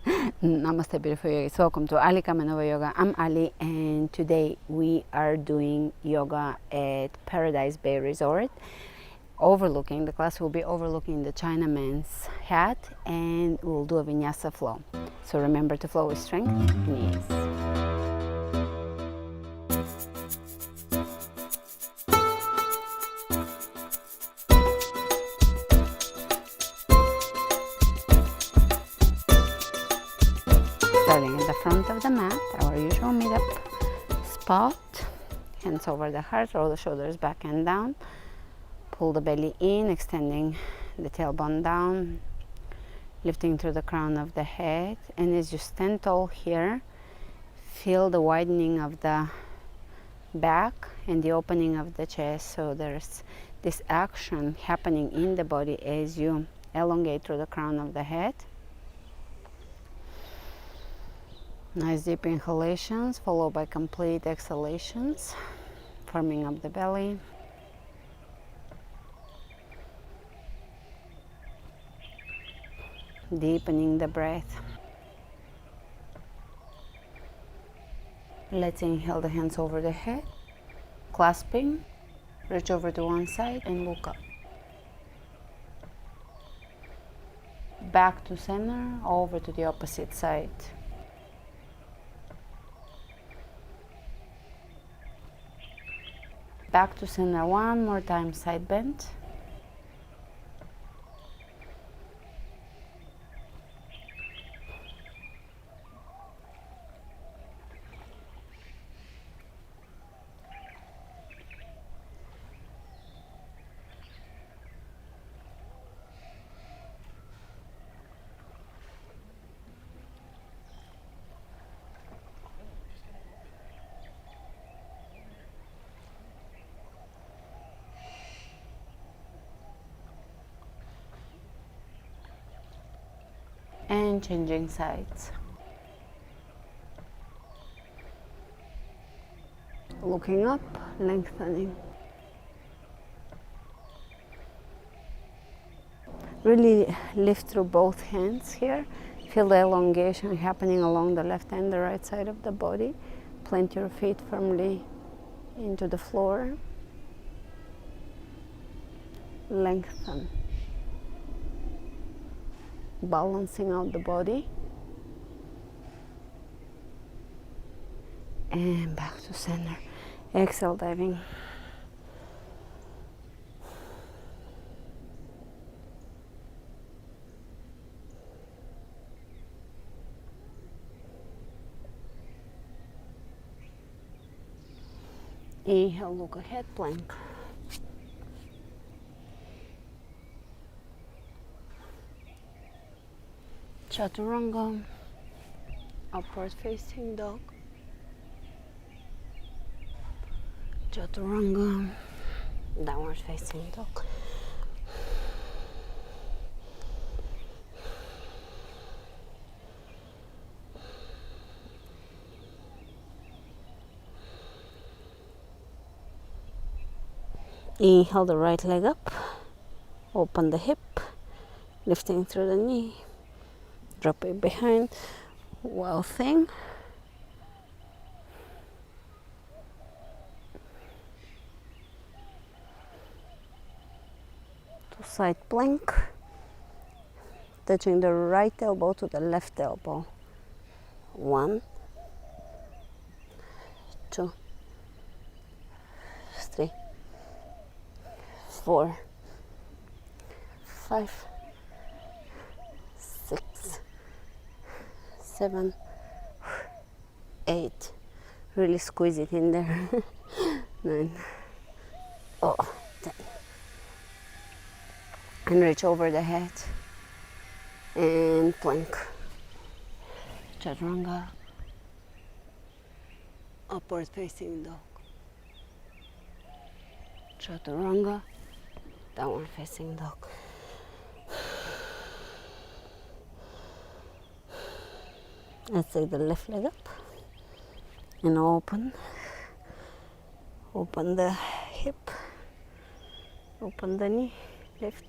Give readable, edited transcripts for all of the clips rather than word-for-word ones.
Namaste, beautiful yogis. Welcome to Ali Kamenova Yoga. I'm Ali, and today we are doing yoga at Paradise Bay Resort. The class will be overlooking the Chinaman's hat, and we'll do a vinyasa flow. So remember to flow with strength and ease. Starting at the front of the mat, our usual meetup spot. Hands over the heart, roll the shoulders back and down. Pull the belly in, extending the tailbone down, lifting through the crown of the head. And as you stand tall here, feel the widening of the back and the opening of the chest. So there's this action happening in the body as you elongate through the crown of the head. Nice deep inhalations followed by complete exhalations, forming up the belly. Deepening the breath. Let's inhale the hands over the head, clasping, reach over to one side and look up. Back to center, over to the opposite side. Back to center one more time, side bend. And changing sides. Looking up, lengthening. Really lift through both hands here. Feel the elongation happening along the left and the right side of the body. Plant your feet firmly into the floor. Lengthen. Balancing out the body. And back to center. Exhale, diving. Inhale, look ahead, plank. Chaturanga, upward facing dog. Chaturanga, downward facing dog. Inhale the right leg up, open the hip, lifting through the knee. Drop it behind, wild thing. To side plank, touching the right elbow to the left elbow. 1, 2, 3, 4, 5, 6, 7, 8. Really squeeze it in there. 9, 10. And reach over the head and plank. Chaturanga, upward facing dog. Chaturanga, downward facing dog. Let's take the left leg up and open the hip, open the knee, lift.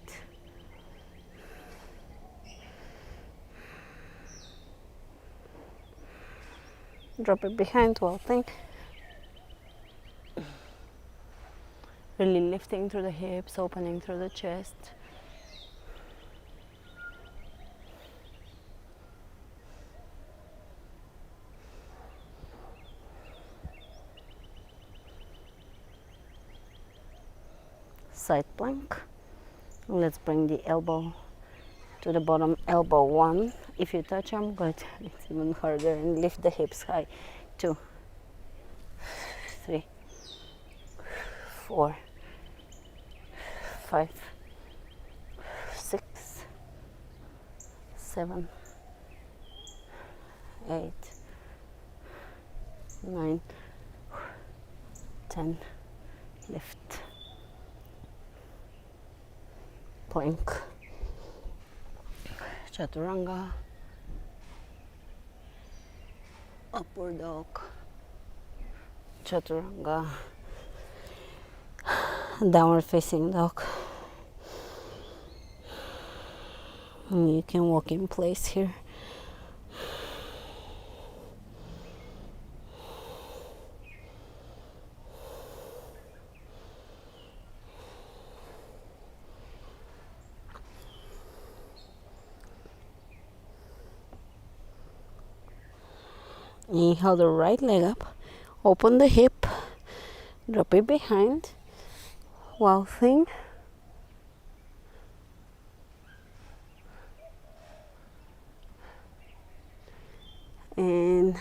Drop it behind, twirling. Really lifting through the hips, opening through the chest. Side plank. Let's bring the elbow to the bottom, elbow 1. If you touch them, good. It's even harder. And lift the hips high. 2, 3, 4, 5, 6, 7, 8, 9, 10. Lift. Plank. Chaturanga. Upward dog. Chaturanga. Downward facing dog. And you can walk in place here. Inhale the right leg up, open the hip, drop it behind, wow thing. And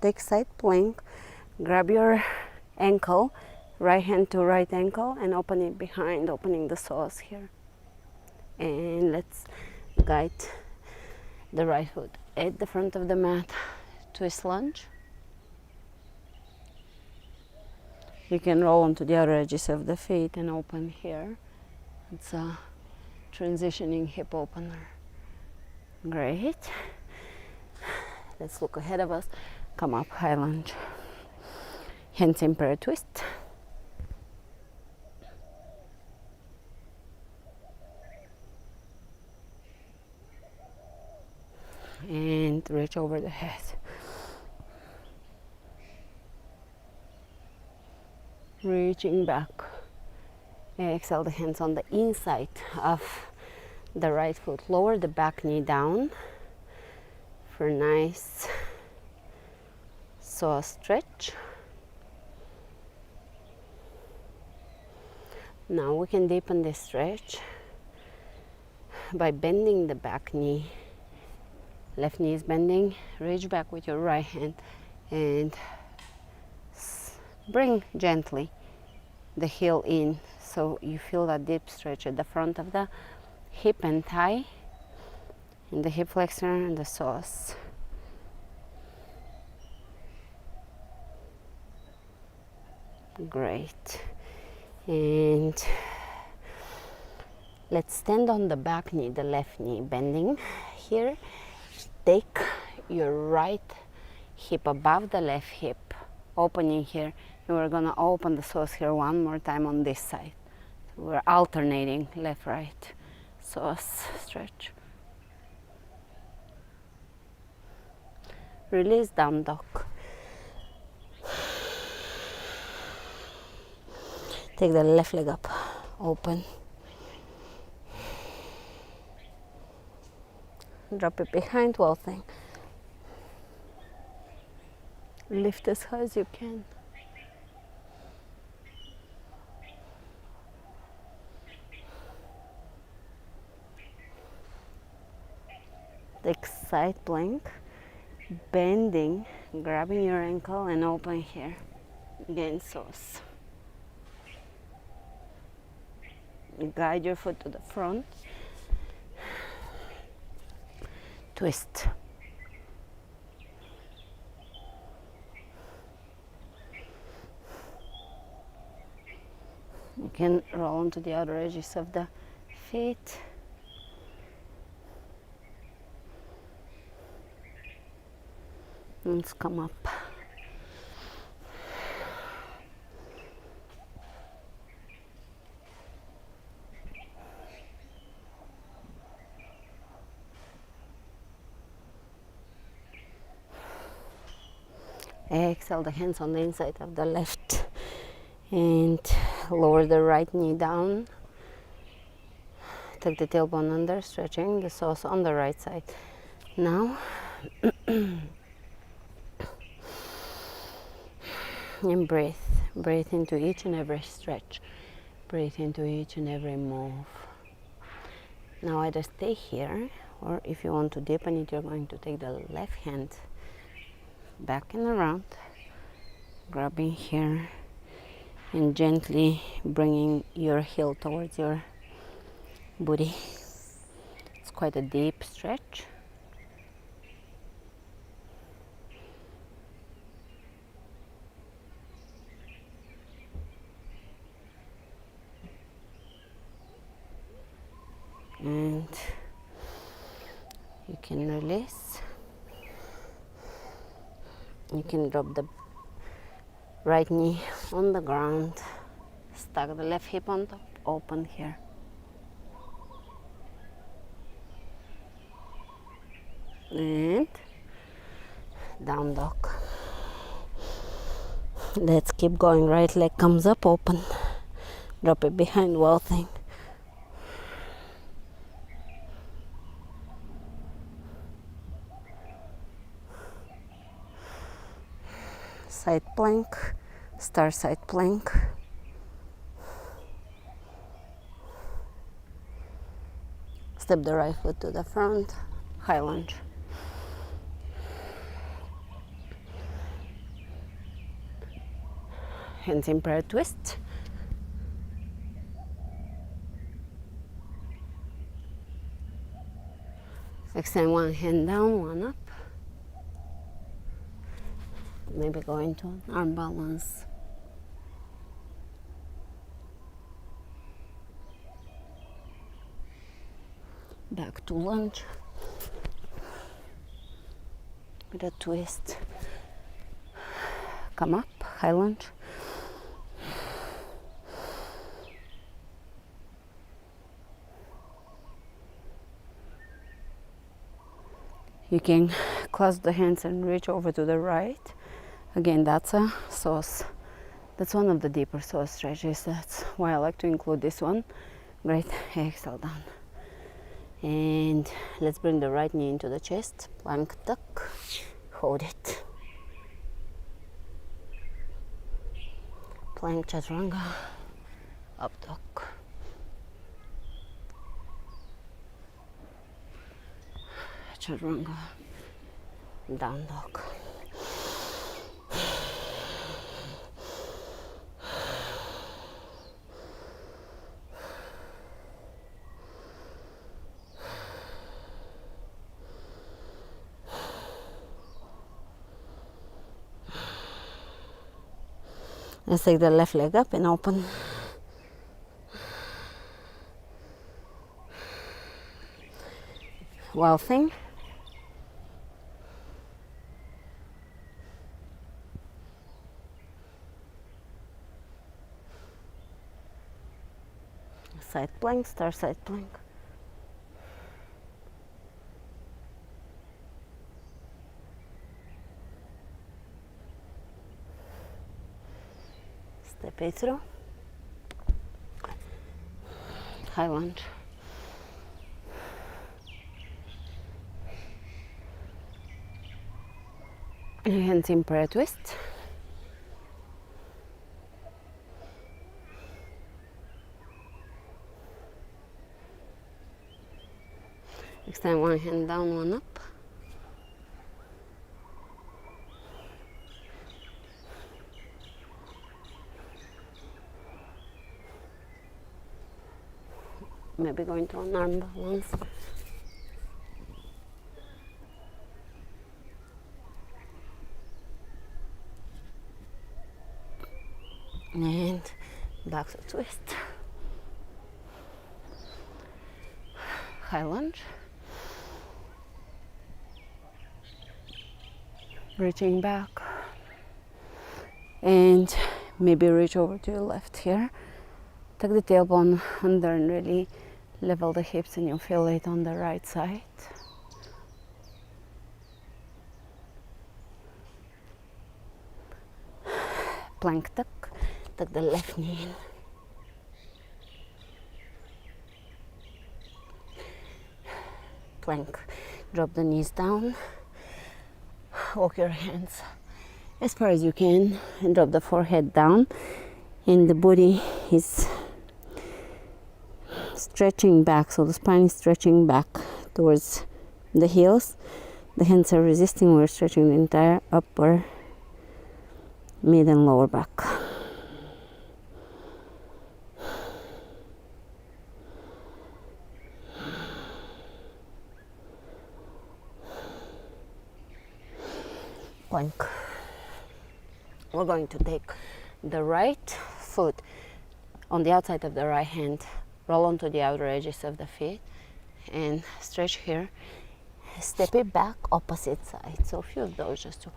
take side plank, grab your ankle, right hand to right ankle, and open it behind, opening the psoas here. And let's guide the right foot at the front of the mat, twist lunge. You can roll onto the outer edges of the feet and open here. It's a transitioning hip opener. Great. Let's look ahead of us. Come up, high lunge. Hands in prayer twist. And reach over the head. Reaching back. Exhale the hands on the inside of the right foot. Lower the back knee down for a nice psoas stretch. Now we can deepen this stretch by bending the back knee. Left knee is bending. Reach back with your right hand and bring gently the heel in so you feel that deep stretch at the front of the hip and thigh, and the hip flexor and the psoas. Great. And let's stand on the back knee, the left knee bending here. Take your right hip above the left hip, opening here, and we're gonna open the psoas here one more time on this side. So we're alternating left, right, psoas stretch. Release down dog. Take the left leg up, open. Drop it behind, well thing. Lift as high as you can. Take side plank, bending, grabbing your ankle and open here. Again, psoas. Guide your foot to the front. Twist. You can roll onto the outer edges of the feet. Let's come up. Exhale the hands on the inside of the left and lower the right knee down. Take the tailbone under, stretching the psoas on the right side. Now and breathe. Breathe into each and every stretch. Breathe into each and every move. Now either stay here, or if you want to deepen it, you're going to take the left hand back and around, grabbing here and gently bringing your heel towards your booty. It's quite a deep stretch. And you can release. You can drop the right knee on the ground, stack the left hip on top, open here. And down dog. Let's keep going. Right leg comes up, open. Drop it behind, wall thing. Side plank, star side plank. Step the right foot to the front, high lunge. Hands in prayer twist. Extend one hand down, one up. Maybe go into an arm balance. Back to lunge with a twist. Come up, high lunge. You can clasp the hands and reach over to the right. Again, that's a psoas. That's one of the deeper psoas stretches. That's why I like to include this one. Great. Exhale down. And let's bring the right knee into the chest. Plank tuck. Hold it. Plank chaturanga. Up dog. Chaturanga. Down dog. Let's take the left leg up and open. Wild thing. Side plank, star side plank. Step it through. High lunge. Hands in prayer twist. Extend one hand down, one up. Maybe going to an arm balance. And back to twist. High lunge. Reaching back. And maybe reach over to your left here. Tuck the tailbone under and really level the hips, and you'll feel it on the right side. plank tuck. Tuck the left knee in. Plank. Drop the knees down. Walk your hands as far as you can and drop the forehead down. And the body is stretching back, so the spine is stretching back towards the heels. The hands are resisting. We're stretching the entire upper, mid, and lower back. Plank. We're going to take the right foot on the outside of the right hand, roll onto the outer edges of the feet, and stretch here. Step it back opposite side. So a few of those just to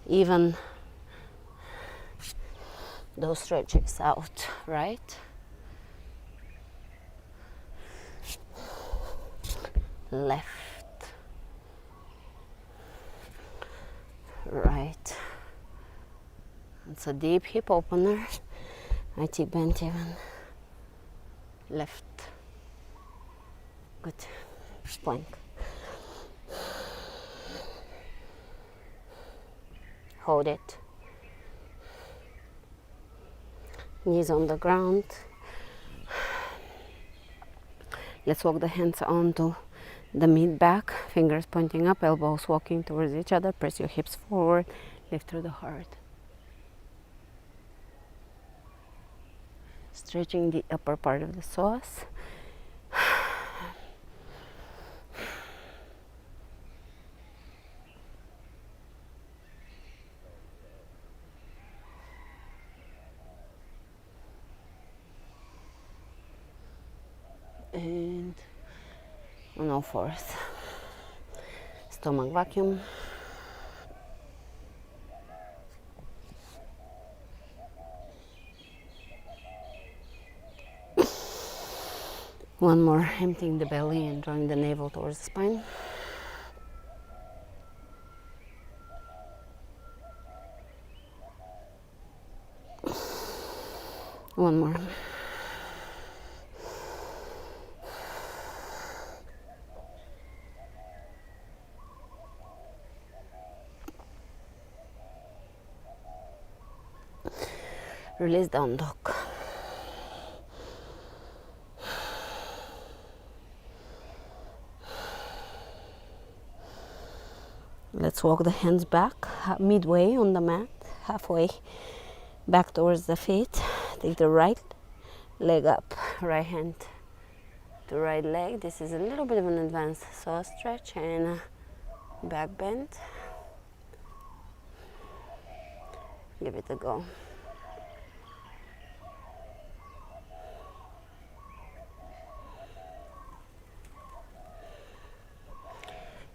even those stretches out, right? Left. Right. It's a deep hip opener. IT bent even. Left. Good. Plank. Hold it. Knees on the ground. Let's walk the hands onto the mid back, fingers pointing up, elbows walking towards each other. Press your hips forward, lift through the heart. Stretching the upper part of the psoas. And on all fours. Stomach vacuum. One more, emptying the belly and drawing the navel towards the spine. One more. Release down dog. Let's walk the hands back, midway on the mat, halfway back towards the feet. Take the right leg up, right hand to right leg. This is a little bit of an advanced psoas stretch and back bend. Give it a go.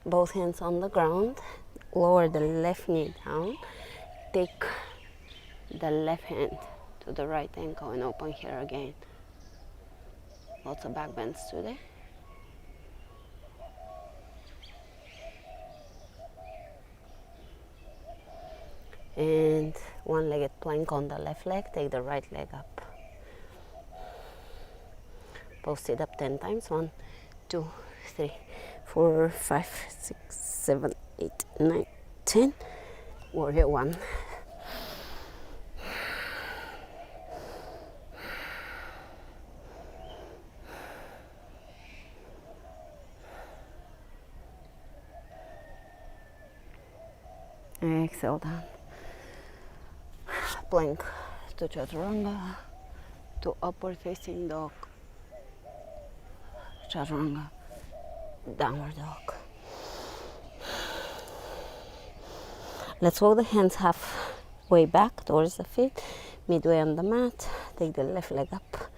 Both hands on the ground. Lower the left knee down. Take the left hand to the right ankle and open here again. Lots of back bends today. And one-legged plank on the left leg. Take the right leg up. Both sit up 10 times. 1, 2, 3, 4, 5, 6, 7, 8, 9, 10. Warrior 1. Exhale down. Plank to chaturanga, to upward facing dog. Chaturanga, downward dog. Let's walk the hands halfway back towards the feet, midway on the mat. Take the left leg up.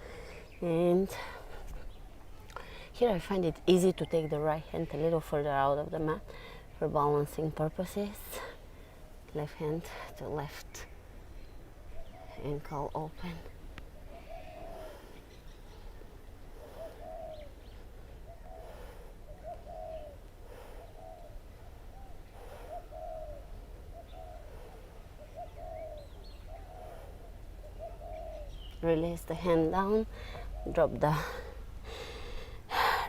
And here I find it easy to take the right hand a little further out of the mat for balancing purposes. Left hand to left, ankle open. Release the hand down. Drop the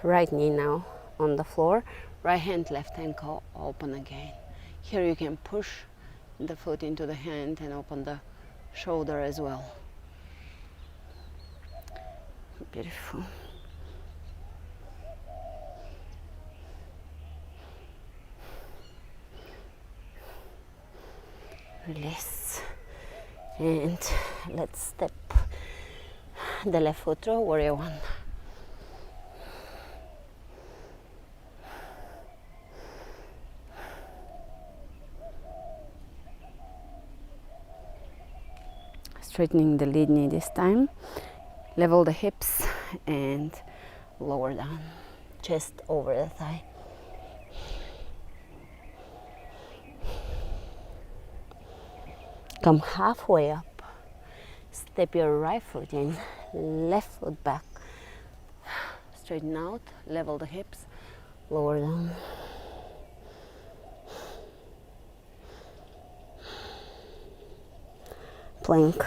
right knee now on the floor. Right hand, left ankle open again. Here you can push the foot into the hand and open the shoulder as well. Beautiful. Release. And let's step the left foot through, warrior one. Straightening the lead knee this time. Level the hips and lower down. Chest over the thigh. Come halfway up. Step your right foot in, left foot back. Straighten out, level the hips, lower down. Plank.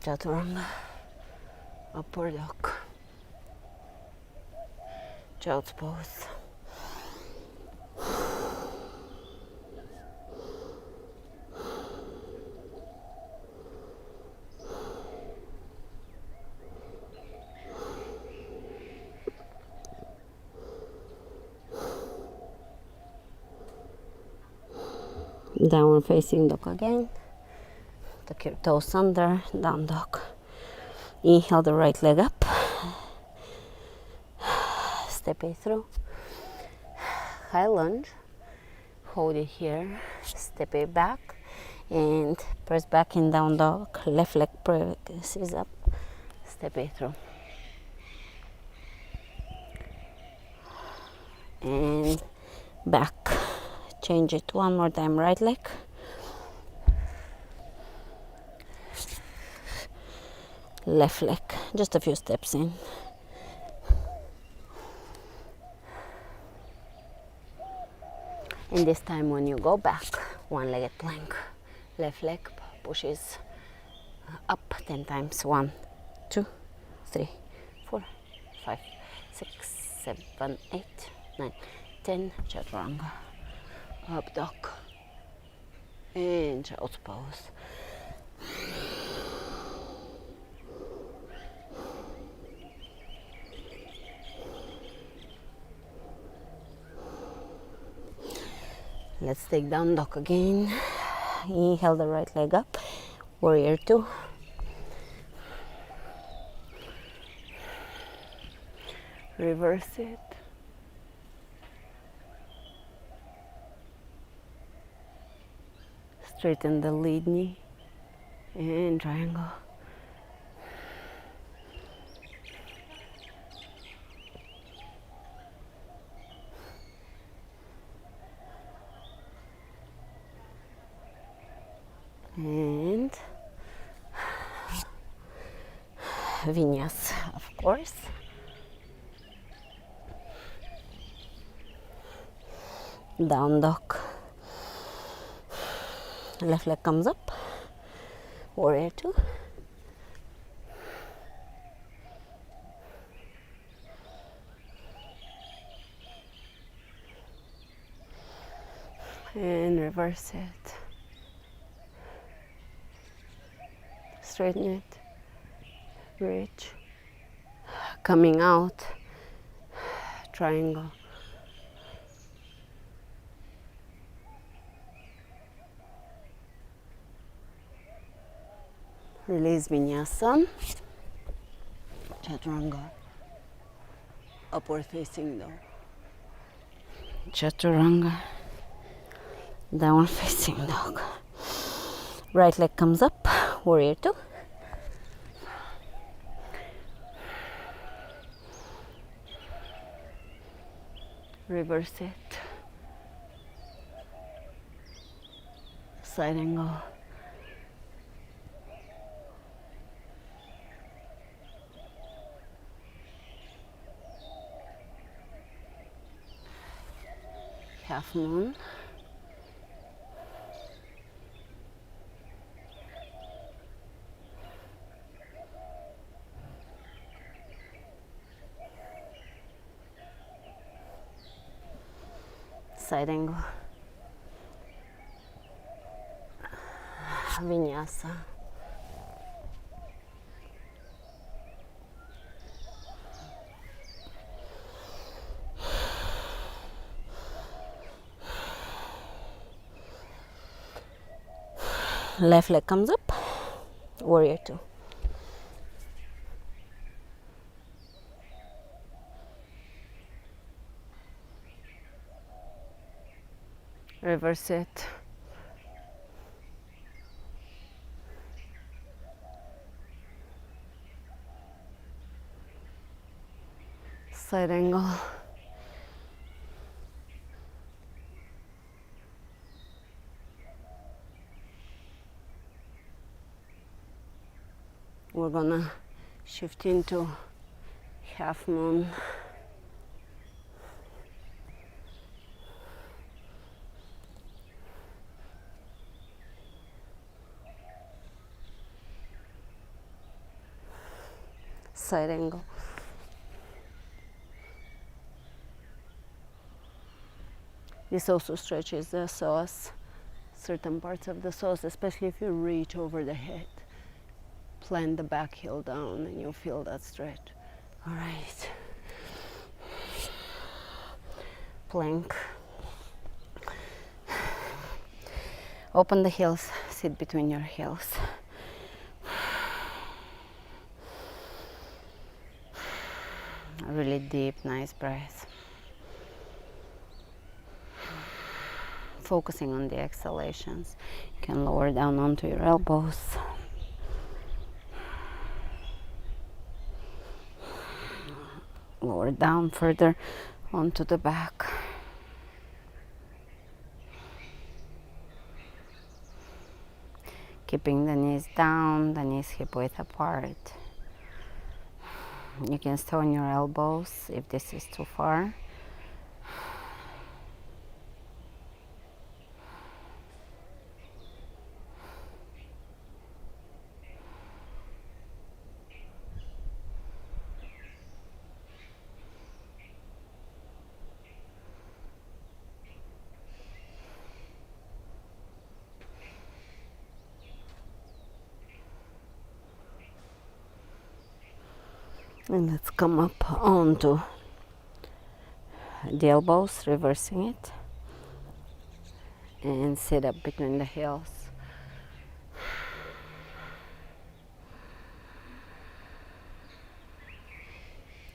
Chaturanga. Upward dog. Child's pose. Downward facing dog again. Tuck your toes under, down dog. Inhale the right leg up. Step it through. High lunge. Hold it here. Step it back. And press back in down dog. Left leg presses up. Step it through. And back. Change it one more time, right leg. Left leg, just a few steps in. And this time when you go back, one-legged plank. Left leg pushes up 10 times. 1, 2, 3, 4, 5, 6, 7, 8, 9, 10. Chaturanga. Up dog. And child's pose. Let's take down dog again. Inhale the right leg up. Warrior two. Reverse it. Straighten the lead knee and triangle. And vinyasa, of course. Down dog. Left leg comes up. Warrior two. And reverse it. Straighten it. Reach. Coming out. Triangle. Release vinyasa. Chaturanga. Upward facing dog. Chaturanga. Downward facing dog. Right leg comes up. Warrior two. Reverse it. Side angle. Half moon. side angle, vinyasa. Left leg comes up, warrior two. Reverse it. Side angle. We're gonna shift into half moon. Side angle. This also stretches the psoas, certain parts of the psoas, especially if you reach over the head. Plant the back heel down and you'll feel that stretch. All right. Plank. Open the heels, sit between your heels. A really deep, nice breath. Focusing on the exhalations. You can lower down onto your elbows. Lower down further onto the back. Keeping the knees down, the knees hip width apart. You can stay on your elbows if this is too far. And let's come up onto the elbows, reversing it. And sit up between the heels.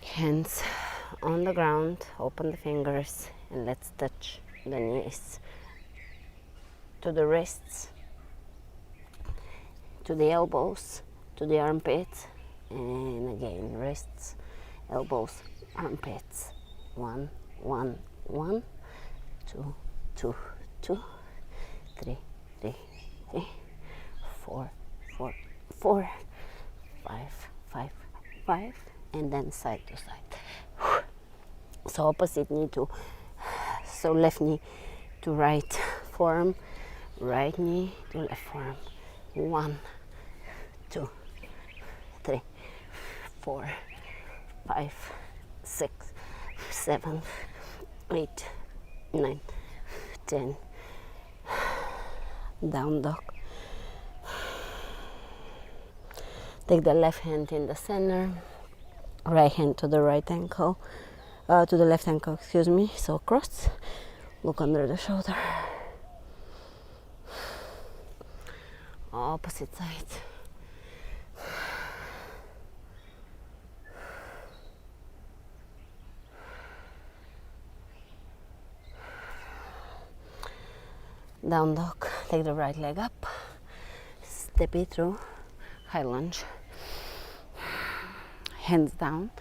Hands on the ground, open the fingers, and let's touch the knees to the wrists, to the elbows, to the armpits. And again, wrists, elbows, armpits. 1, 1, 1, 2, 2, 2, 3, 3, 3, 4, 4, 4, 5, 5, 5, and then side to side. So opposite knee to, so left knee to right forearm, right knee to left forearm. 1, 2, 3, 4, 5, 6, 7, 8, 9, 10. Down dog. Take the left hand in the center, right hand to the right ankle, to the left ankle, excuse me. So cross, look under the shoulder. Opposite side. Down dog, take the right leg up, step it through, high lunge, hands down,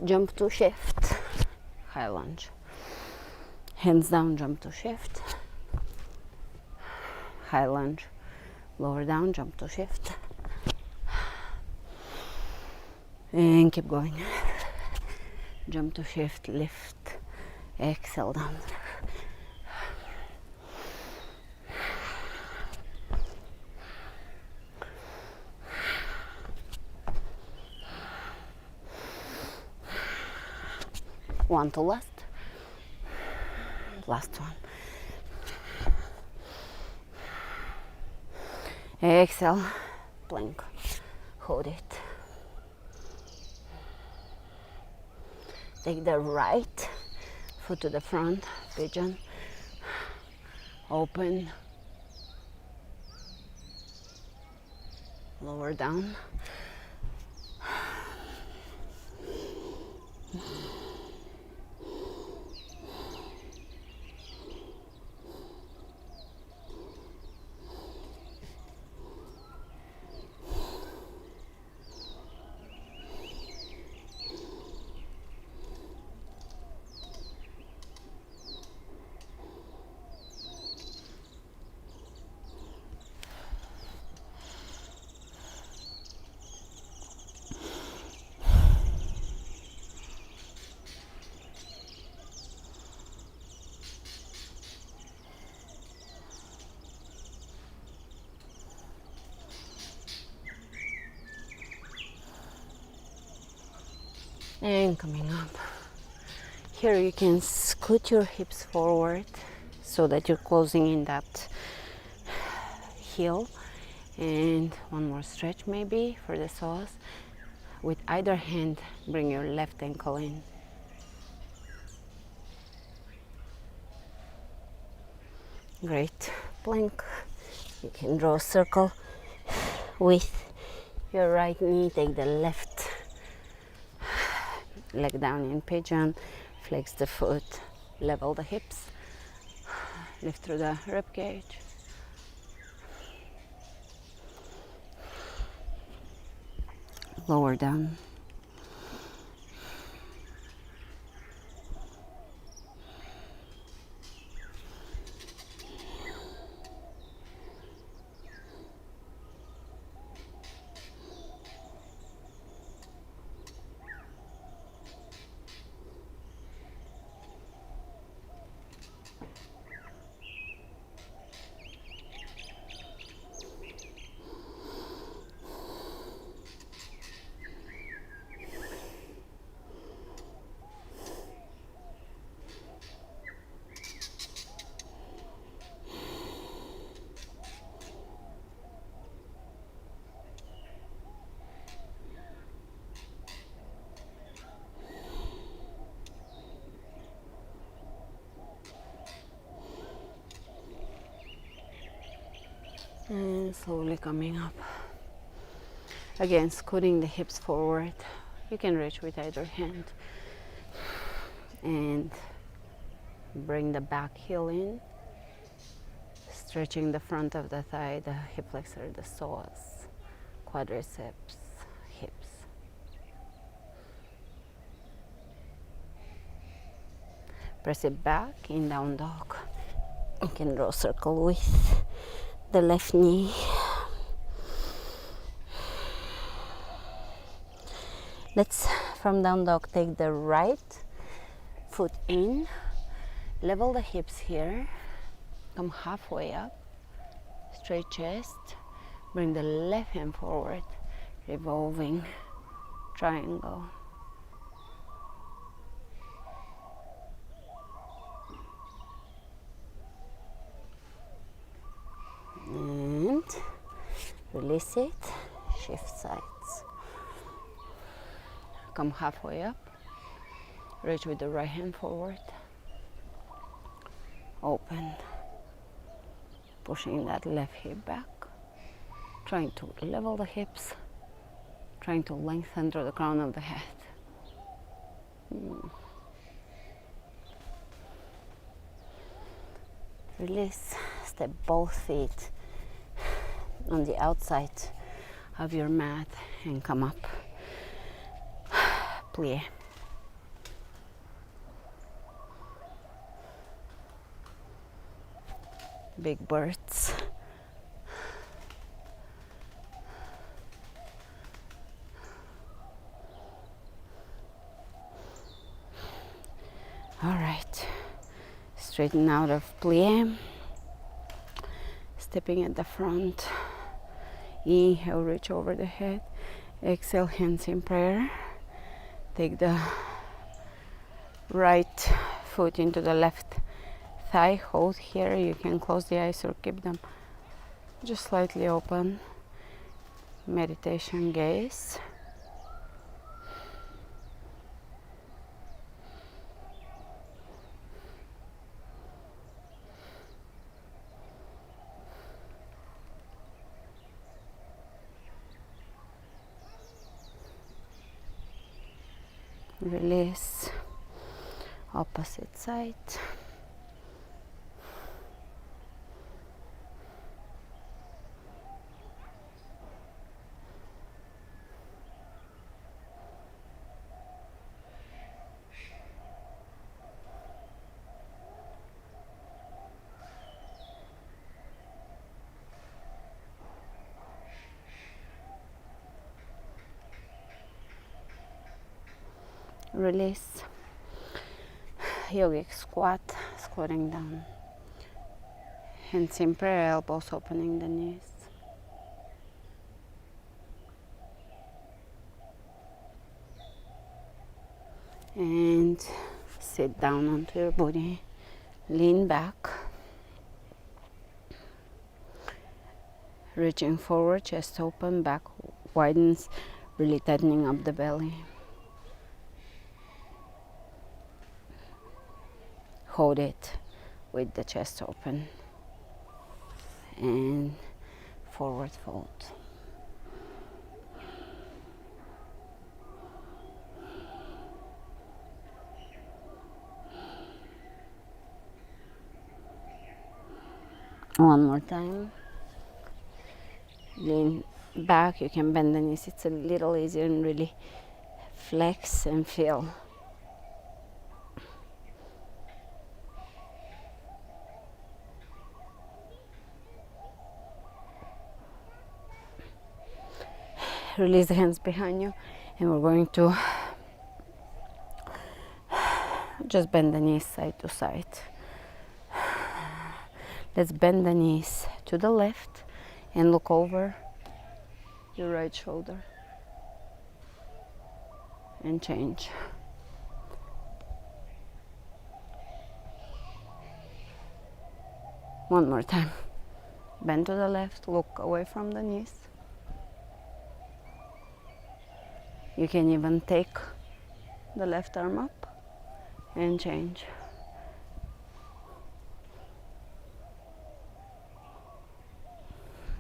jump to shift, high lunge, hands down, jump to shift, high lunge, lower down, jump to shift, and keep going, jump to shift, lift, exhale down. One to last. Last one. Exhale, plank. Hold it. Take the right foot to the front, pigeon. Open. Lower down. And coming up. Here you can scoot your hips forward so that you're closing in that heel. And one more stretch maybe for the psoas. With either hand, bring your left ankle in. Great. Plank. You can draw a circle with your right knee. Take the left leg down in pigeon. Flex the foot. Level the hips. Lift through the rib cage. Lower down. And slowly coming up. Again, scooting the hips forward. You can reach with either hand. And bring the back heel in. Stretching the front of the thigh, the hip flexor, the psoas, quadriceps, hips. Press it back in down dog. You can draw a circle with the left knee. Let's, from down dog, take the right foot in, level the hips here, come halfway up, straight chest, bring the left hand forward, revolving triangle. And release it, shift sides. Come halfway up, reach with the right hand forward, open, pushing that left hip back, trying to level the hips, trying to lengthen through the crown of the head. Release, step both feet on the outside of your mat and come up. Plie. Big birds. All right, straighten out of plie. Stepping at the front. Inhale, reach over the head. Exhale, hands in prayer. Take the right foot into the left thigh, hold here. You can close the eyes or keep them just slightly open. Meditation gaze. Release. Opposite side. Release. Yogic squat, squatting down. Hands in prayer, elbows opening the knees. And sit down onto your body. Lean back. Reaching forward, chest open, back widens, really tightening up the belly. Hold it with the chest open. And forward fold. One more time. Lean back, you can bend the knees, it's a little easier, and really flex and feel. Release the hands behind you, and we're going to just bend the knees side to side. Let's bend the knees to the left and look over your right shoulder and change. One more time. Bend to the left, look away from the knees. You can even take the left arm up and change.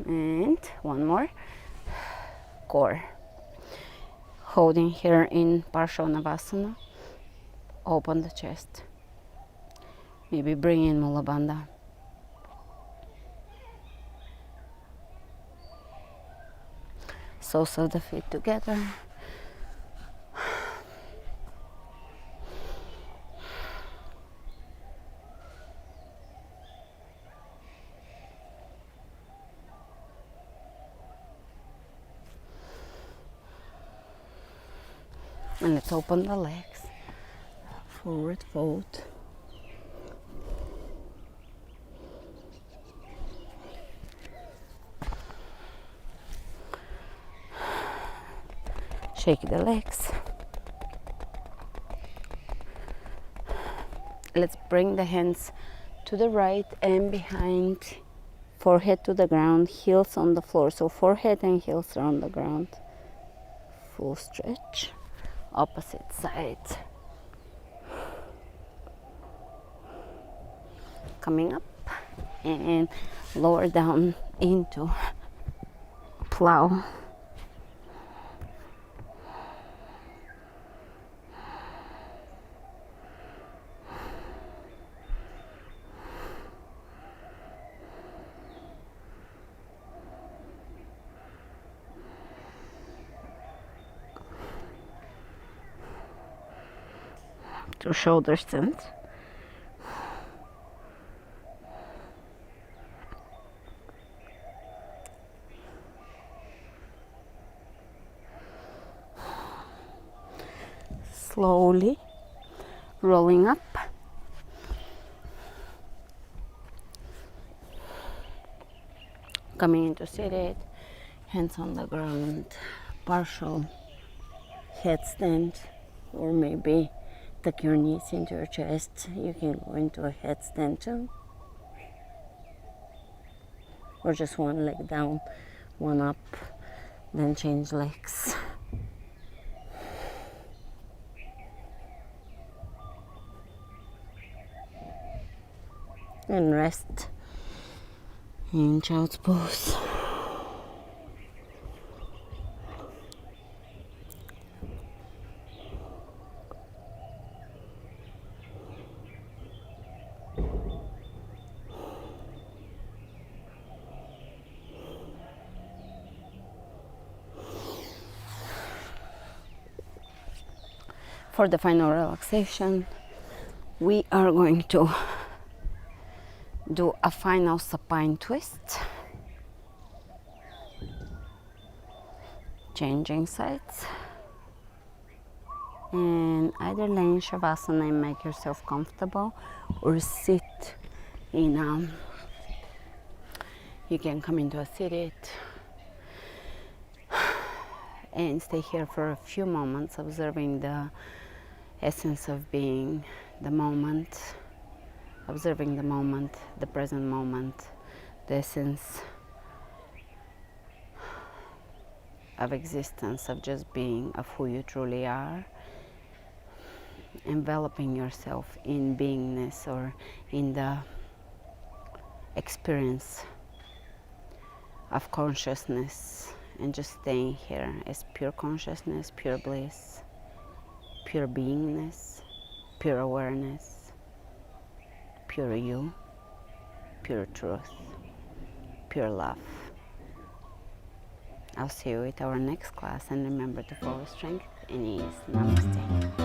And one more. Core. Holding here in Parshanavasana. Open the chest. Maybe bring in Mula Bandha. Soles of the feet together. And let's open the legs. Forward fold. Shake the legs. Let's bring the hands to the right and behind. Forehead to the ground, heels on the floor. So forehead and heels are on the ground. Full stretch. Opposite side. Coming up and lower down into plow. To shoulder stand. Slowly rolling up. Coming into seated, hands on the ground, partial headstand, or maybe Tuck your knees into your chest. You can go into a headstand too, or just one leg down, one up, then change legs. And rest in child's pose. For the final relaxation, we are going to do a final supine twist, changing sides, and either lay in shavasana and make yourself comfortable, or sit in you can come into a seated and stay here for a few moments, observing the essence of being, the moment, observing the moment, the present moment, the essence of existence, of just being, of who you truly are, enveloping yourself in beingness or in the experience of consciousness, and just staying here as pure consciousness, pure bliss, pure beingness, pure awareness, pure you, pure truth, pure love. I'll see you at our next class, and remember to follow strength and ease. Namaste.